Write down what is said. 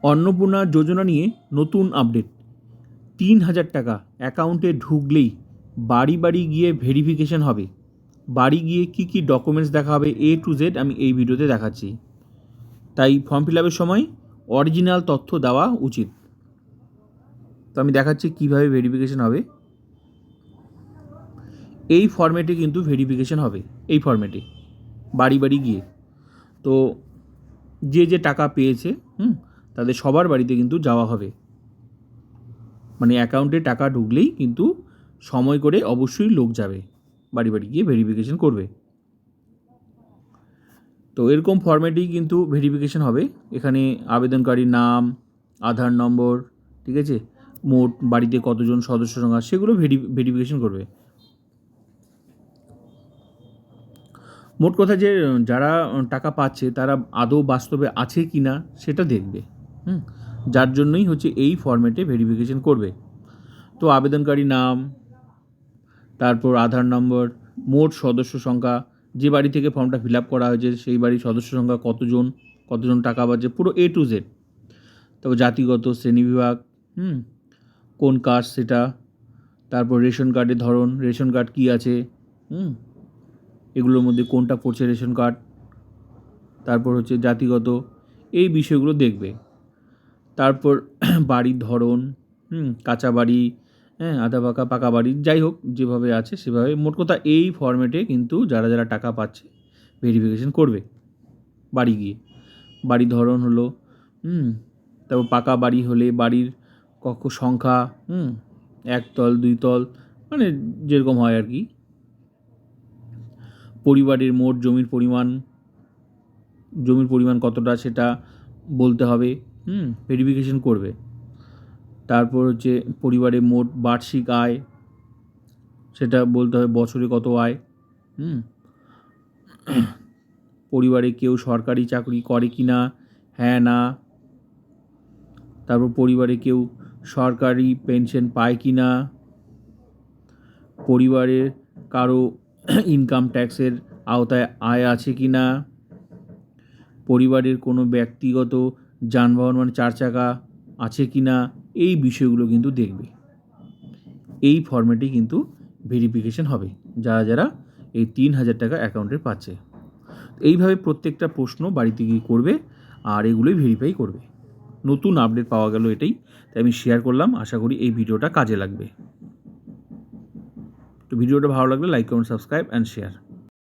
অন্নপূর্ণা যোজনা নিয়ে নতুন আপডেট। ৩,০০০ টাকা অ্যাকাউন্টে ঢুকলেই বাড়ি বাড়ি গিয়ে ভেরিফিকেশন হবে। বাড়ি গিয়ে কী কী ডকুমেন্টস দেখা হবে A to Z আমি এই ভিডিওতে দেখাচ্ছি। তাই ফর্ম ফিল আপের সময় অরিজিনাল তথ্য দেওয়া উচিত। তো আমি দেখাচ্ছি কীভাবে ভেরিফিকেশন হবে। এই ফর্মেটে কিন্তু ভেরিফিকেশন হবে, এই ফর্মেটে বাড়ি বাড়ি গিয়ে। তো যে টাকা পেয়েছে তাদের সবার বাড়িতে কিন্তু যাওয়া হবে। মানে অ্যাকাউন্টে টাকা ঢুকলেই কিন্তু সময় করে অবশ্যই লোক যাবে, বাড়ি বাড়ি গিয়ে ভেরিফিকেশন করবে। তো এরকম ফর্ম্যাটেই কিন্তু ভেরিফিকেশন হবে। এখানে আবেদনকারীর নাম, আধার নম্বর, ঠিক আছে, মোট বাড়িতে কতজন সদস্য সংখ্যা, সেগুলো ভেরিফিকেশন করবে। মোট কথা যে যারা টাকা পাচ্ছে তারা আদৌ বাস্তবে আছে কি না সেটা দেখবে, যার জন্যই হচ্ছে এই ফর্ম্যাটে ভেরিফিকেশন করবে। তো আবেদনকারী নাম, তারপর আধার নম্বর, মোট সদস্য সংখ্যা, যে বাড়ি থেকে ফর্মটা ফিল আপ করা হয়েছে সেই বাড়ির সদস্য সংখ্যা কতজন টাকা পাচ্ছে, পুরো A to Z। তারপর জাতিগত শ্রেণীবিভাগ, কোন কাস্ট সেটা, তারপর রেশন কার্ডের ধরন, রেশন কার্ড কী আছে, এগুলোর মধ্যে কোনটা পড়ছে রেশন কার্ড, তারপর হচ্ছে জাতিগত, এই বিষয়গুলো দেখবে। তারপর বাড়ির ধরন, কাঁচা বাড়ি, আধা পাকা, পাকা বাড়ি, যাই হোক যেভাবে আছে সেভাবে। মোট কথা এই ফর্ম্যাটে কিন্তু যারা টাকা পাচ্ছে ভেরিফিকেশন করবে বাড়ি গিয়ে। বাড়ির ধরন হলো, তারপর পাকা বাড়ি হলে বাড়ির কক্ষ সংখ্যা, একতল দুইতল, মানে যেরকম হয় আর কি। পরিবারের মোট জমির পরিমাণ কতটা সেটা বলতে হবে, ভেরিফিকেশন করবে। তারপর হচ্ছে পরিবারের মোট বার্ষিক আয়, সেটা বলতে হবে বছরে কত আয়। পরিবারে কেউ সরকারি চাকরি করে কি না, হ্যাঁ না। তারপর পরিবারে কেউ সরকারি পেনশন পায় কি না। পরিবারের কারো ইনকাম ট্যাক্সের আওতায় আয় আছে কি না। পরিবারের কোনো ব্যক্তিগত যানবাহন মানে 4 চাকা আছে কি না, এই বিষয়গুলো কিন্তু দেখবে। এই ফর্ম্যাটে কিন্তু ভেরিফিকেশন হবে যারা এই ৩,০০০ টাকা অ্যাকাউন্টে পাচ্ছে। এইভাবে প্রত্যেকটা প্রশ্ন বাড়িতে গিয়ে করবে আর এগুলোই ভেরিফাই করবে। নতুন আপডেট পাওয়া গেল এটাই, তাই আমি শেয়ার করলাম। আশা করি এই ভিডিওটা কাজে লাগবে। তো ভিডিওটা ভালো লাগলে like, comment, subscribe and share.